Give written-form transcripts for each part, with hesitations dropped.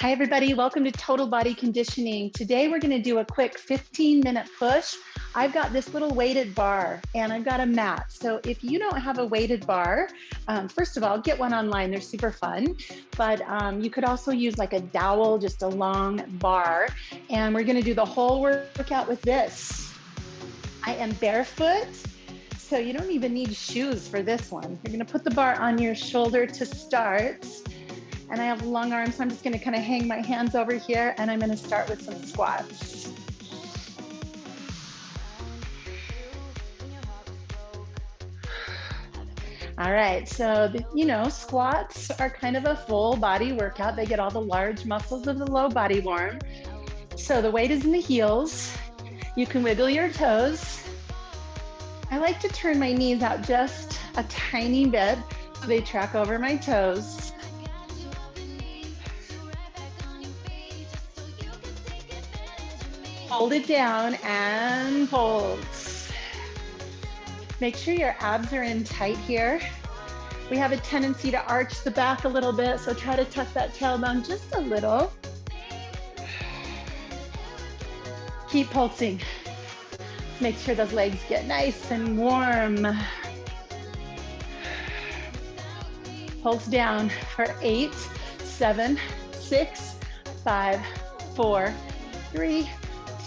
Hi everybody, welcome to Total Body Conditioning. Today we're gonna do a quick 15-minute push. I've got this little weighted bar and I've got a mat. So if you don't have a weighted bar, first of all, get one online, they're super fun. But you could also use like a dowel, just a long bar. And we're gonna do the whole workout with this. I am barefoot, so you don't even need shoes for this one. You're gonna put the bar on your shoulder to start. And I have long arms, so I'm just gonna kind of hang my hands over here and I'm gonna start with some squats. All right, so squats are kind of a full body workout. They get all the large muscles of the low body warm. So the weight is in the heels. You can wiggle your toes. I like to turn my knees out just a tiny bit so they track over my toes. Hold it down and hold. Make sure your abs are in tight here. We have a tendency to arch the back a little bit, so try to tuck that tailbone just a little. Keep pulsing. Make sure those legs get nice and warm. Pulse down for 8, 7, 6, 5, 4, 3,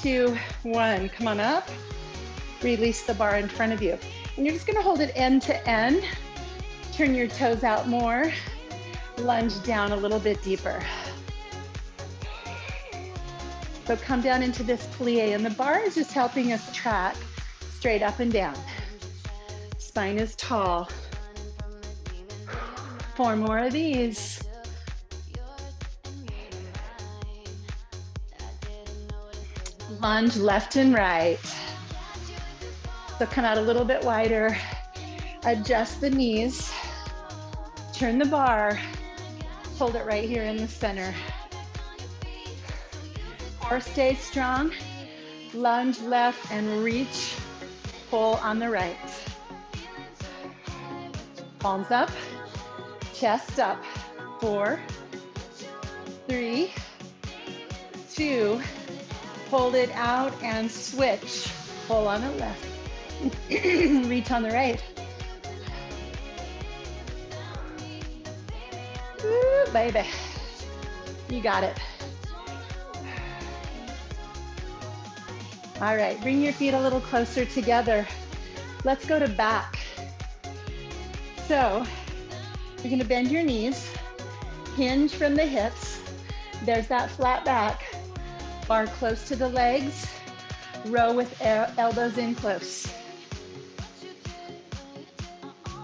2, 1. Come on up. Release the bar in front of you. And you're just gonna hold it end to end. Turn your toes out more. Lunge down a little bit deeper. So come down into this plie, and the bar is just helping us track straight up and down. Spine is tall. 4 more of these. Lunge left and right. So come out a little bit wider. Adjust the knees. Turn the bar. Hold it right here in the center. Core stays strong. Lunge left and reach. Pull on the right. Palms up. Chest up. 4, 3, 2. Hold it out and switch. Pull on the left. Reach on the right. Ooh, baby. You got it. All right, bring your feet a little closer together. Let's go to back. So you're gonna bend your knees, hinge from the hips. There's that flat back. Bar close to the legs, row with elbows in close.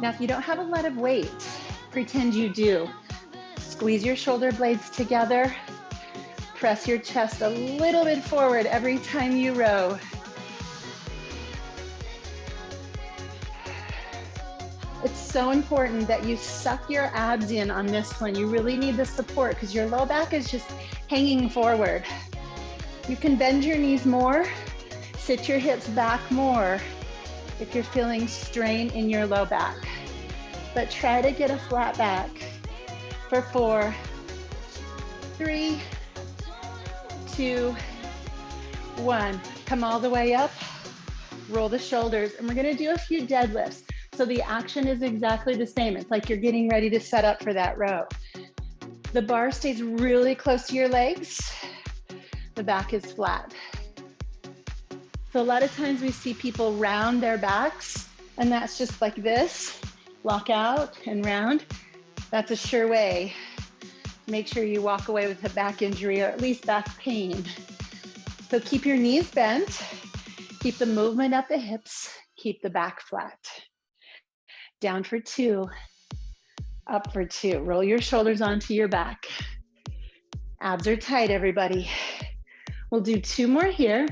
Now, if you don't have a lot of weight, pretend you do. Squeeze your shoulder blades together. Press your chest a little bit forward every time you row. It's so important that you suck your abs in on this one. You really need the support because your low back is just hanging forward. You can bend your knees more, sit your hips back more if you're feeling strain in your low back. But try to get a flat back for 4, 3, 2, 1. Come all the way up, roll the shoulders, and we're gonna do a few deadlifts. So the action is exactly the same. It's like you're getting ready to set up for that row. The bar stays really close to your legs. The back is flat. So a lot of times we see people round their backs, and that's just like this, lock out and round. That's a sure way. Make sure you walk away with a back injury or at least back pain. So keep your knees bent, keep the movement at the hips, keep the back flat. Down for 2, up for 2. Roll your shoulders onto your back. Abs are tight, everybody. We'll do 2 more here.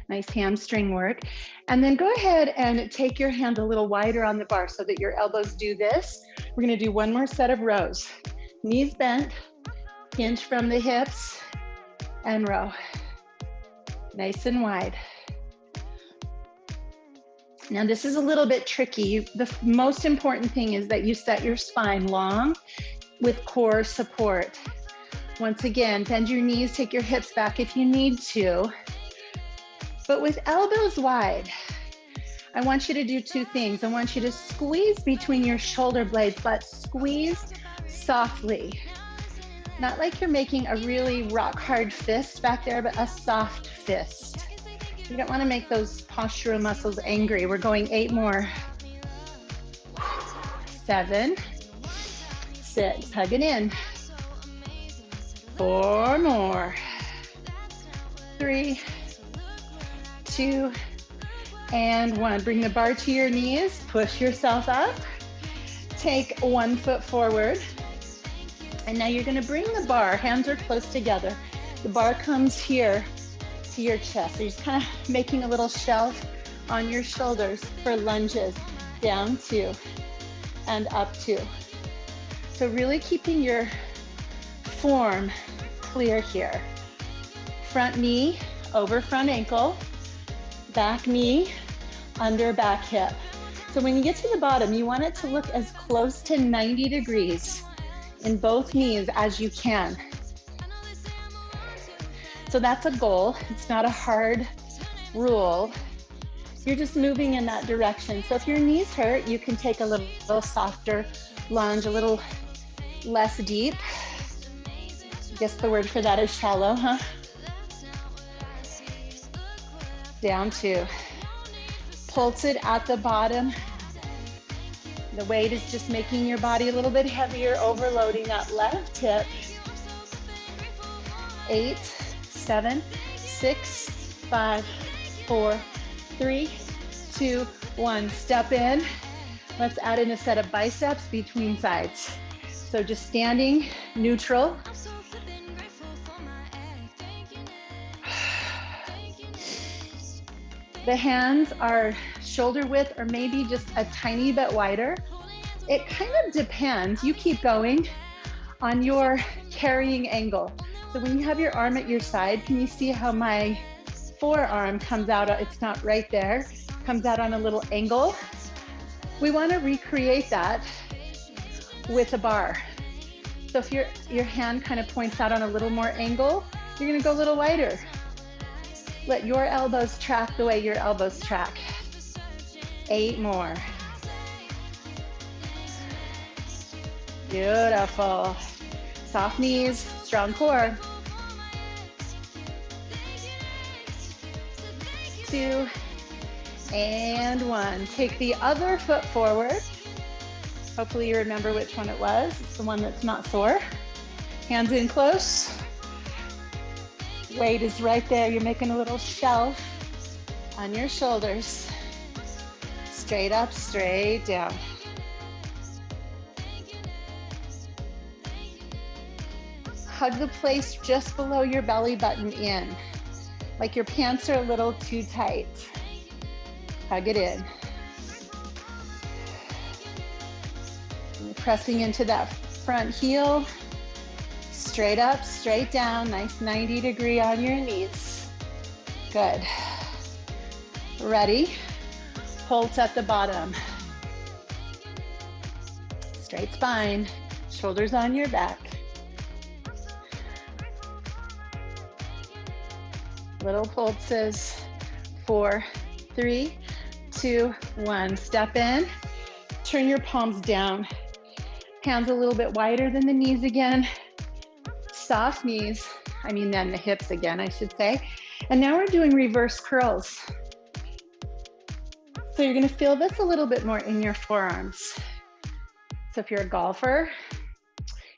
Nice hamstring work. And then go ahead and take your hand a little wider on the bar so that your elbows do this. We're gonna do 1 more set of rows. Knees bent, hinge from the hips, and row. Nice and wide. Now this is a little bit tricky. The most important thing is that you set your spine long with core support. Once again, bend your knees, take your hips back if you need to. But with elbows wide, I want you to do two things. I want you to squeeze between your shoulder blades, but squeeze softly. Not like you're making a really rock hard fist back there, but a soft fist. You don't want to make those postural muscles angry. We're going 8 more. 7, 6, hug it in. 4 more. 3, 2, and 1. Bring the bar to your knees, push yourself up. Take 1 foot forward. And now you're gonna bring the bar, hands are close together. The bar comes here to your chest. So you're just kind of making a little shelf on your shoulders for lunges. Down 2 and up 2. So really keeping your form clear here. Front knee over front ankle, back knee under back hip. So when you get to the bottom, you want it to look as close to 90 degrees in both knees as you can. So that's a goal. It's not a hard rule. You're just moving in that direction. So if your knees hurt, you can take a little softer lunge, a little less deep. I guess the word for that is shallow, huh? Down 2. Pulse it at the bottom. The weight is just making your body a little bit heavier, overloading that left hip. 8, 7, 6, 5, 4, 3, 2, 1. Step in. Let's add in a set of biceps between sides. So just standing neutral. The hands are shoulder width or maybe just a tiny bit wider. It kind of depends, you keep going, on your carrying angle. So when you have your arm at your side, can you see how my forearm comes out? It's not right there, comes out on a little angle. We want to recreate that with a bar. So if your hand kind of points out on a little more angle, you're going to go a little wider. Let your elbows track the way your elbows track. 8 more. Beautiful. Soft knees, strong core. 2 and 1. Take the other foot forward. Hopefully you remember which one it was. It's the one that's not sore. Hands in close. Weight is right there. You're making a little shelf on your shoulders. Straight up, straight down. Hug the place just below your belly button in. Like your pants are a little too tight. Hug it in. And you're pressing into that front heel. Straight up, straight down, nice 90 degree on your knees. Good. Ready? Pulse at the bottom. Straight spine, shoulders on your back. Little pulses. 4, 3, 2, 1. Step in, turn your palms down. Hands a little bit wider than the knees again. Soft knees, then the hips again, I should say. And now we're doing reverse curls. So you're gonna feel this a little bit more in your forearms. So if you're a golfer,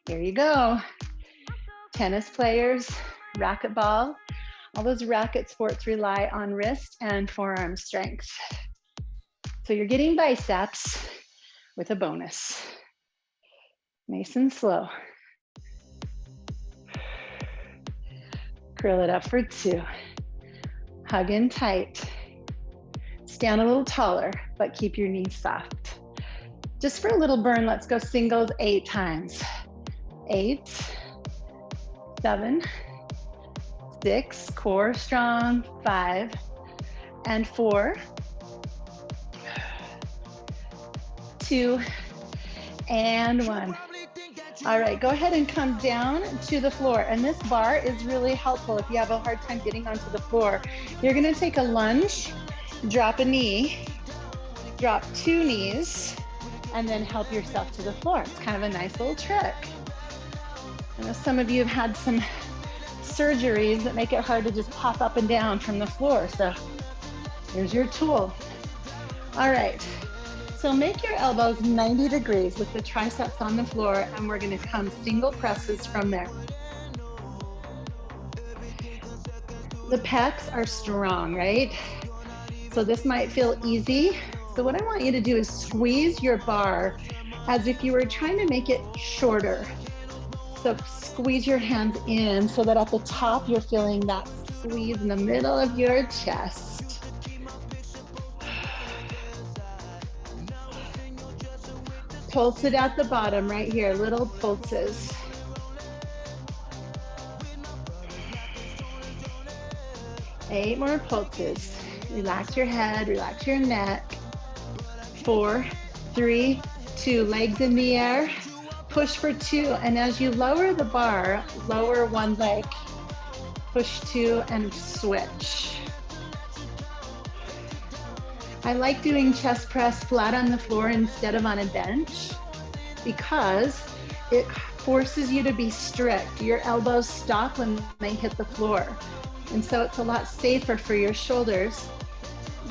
here you go. Tennis players, racquetball, all those racket sports rely on wrist and forearm strength. So you're getting biceps with a bonus. Nice and slow. Curl it up for 2. Hug in tight. Stand a little taller, but keep your knees soft. Just for a little burn, let's go singles 8 times. 8, 7, 6, core strong, 5, and 4, 2, and 1. All right, go ahead and come down to the floor. And this bar is really helpful if you have a hard time getting onto the floor. You're gonna take a lunge, drop a knee, drop 2 knees, and then help yourself to the floor. It's kind of a nice little trick. I know some of you have had some surgeries that make it hard to just pop up and down from the floor. So here's your tool. All right, so make your elbows 90 degrees with the triceps on the floor, and we're gonna come single presses from there. The pecs are strong, right? So this might feel easy. So what I want you to do is squeeze your bar as if you were trying to make it shorter. So squeeze your hands in so that at the top you're feeling that squeeze in the middle of your chest. Pulse it at the bottom right here, little pulses. Eight more pulses. Relax your head, relax your neck. 4, 3, 2, legs in the air. Push for 2, and as you lower the bar, lower one leg. Push 2 and switch. I like doing chest press flat on the floor instead of on a bench because it forces you to be strict. Your elbows stop when they hit the floor. And so it's a lot safer for your shoulders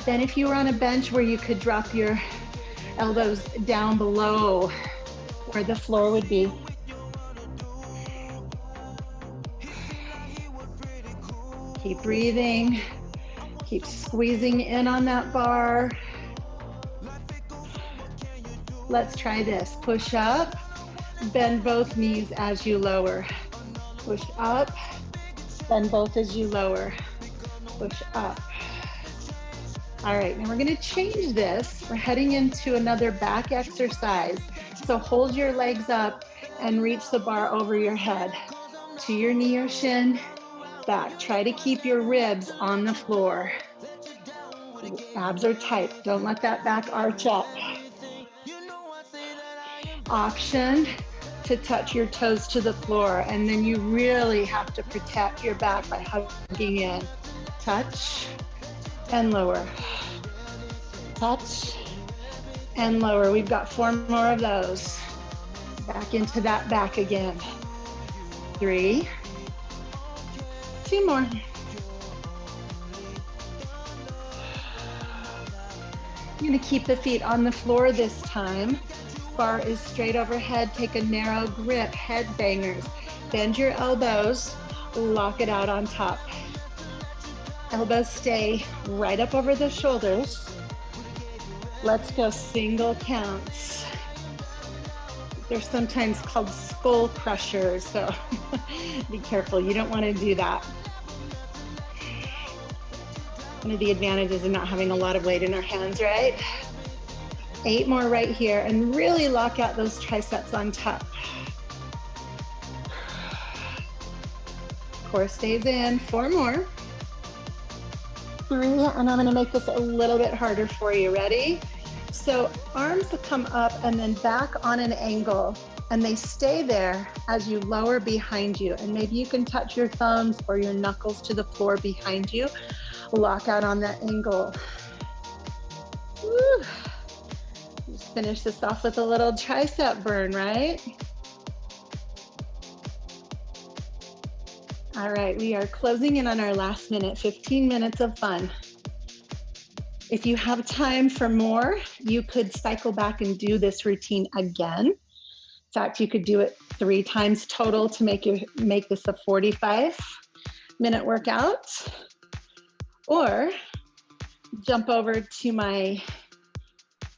than if you were on a bench where you could drop your elbows down below where the floor would be. Keep breathing. Keep squeezing in on that bar. Let's try this. Push up, bend both knees as you lower. Push up, bend both as you lower. Push up. All right, now we're gonna change this. We're heading into another back exercise. So hold your legs up and reach the bar over your head to your knee or shin, back. Try to keep your ribs on the floor. Abs are tight. Don't let that back arch up. Option to touch your toes to the floor, and then you really have to protect your back by hugging in. Touch and lower. Touch and lower. We've got 4 more of those. Back into that back again. 3, 2 more. You're gonna keep the feet on the floor this time. Bar is straight overhead. Take a narrow grip, head bangers. Bend your elbows, lock it out on top. Elbows stay right up over the shoulders. Let's go single counts. They're sometimes called skull crushers, so be careful. You don't want to do that. One of the advantages of not having a lot of weight in our hands, right? 8 more right here, and really lock out those triceps on top. Core stays in. 4 more. 3, and I'm gonna make this a little bit harder for you. Ready? So arms will come up and then back on an angle, and they stay there as you lower behind you. And maybe you can touch your thumbs or your knuckles to the floor behind you. Lock out on that angle. Woo. Just finish this off with a little tricep burn, right? All right, we are closing in on our last minute, 15 minutes of fun. If you have time for more, you could cycle back and do this routine again. In fact, you could do it 3 times total to make this a 45-minute workout. Or jump over to my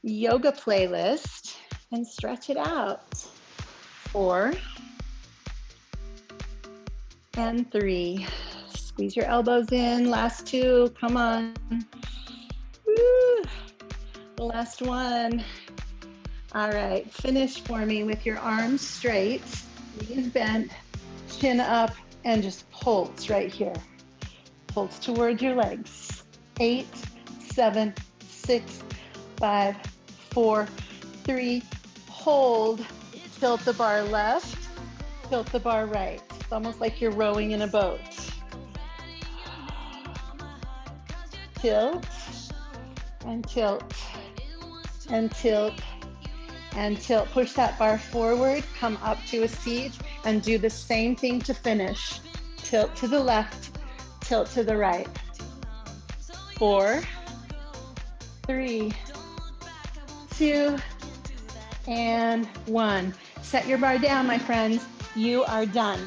yoga playlist and stretch it out. 4 and 3. Squeeze your elbows in. Last 2, come on. Woo. The last 1. All right, finish for me with your arms straight, knees bent, chin up, and just pulse right here. Pulse towards your legs. 8, 7, 6, 5, 4, 3, hold, Tilt the bar left, tilt the bar right. It's almost like you're rowing in a boat. Tilt, and tilt, and tilt, and tilt. Push that bar forward, come up to a seat, and do the same thing to finish. Tilt to the left, tilt to the right. 4, 3, 2, and 1. Set your bar down, my friends. You are done.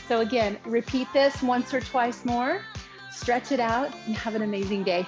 So again, repeat this once or twice more. Stretch it out and have an amazing day.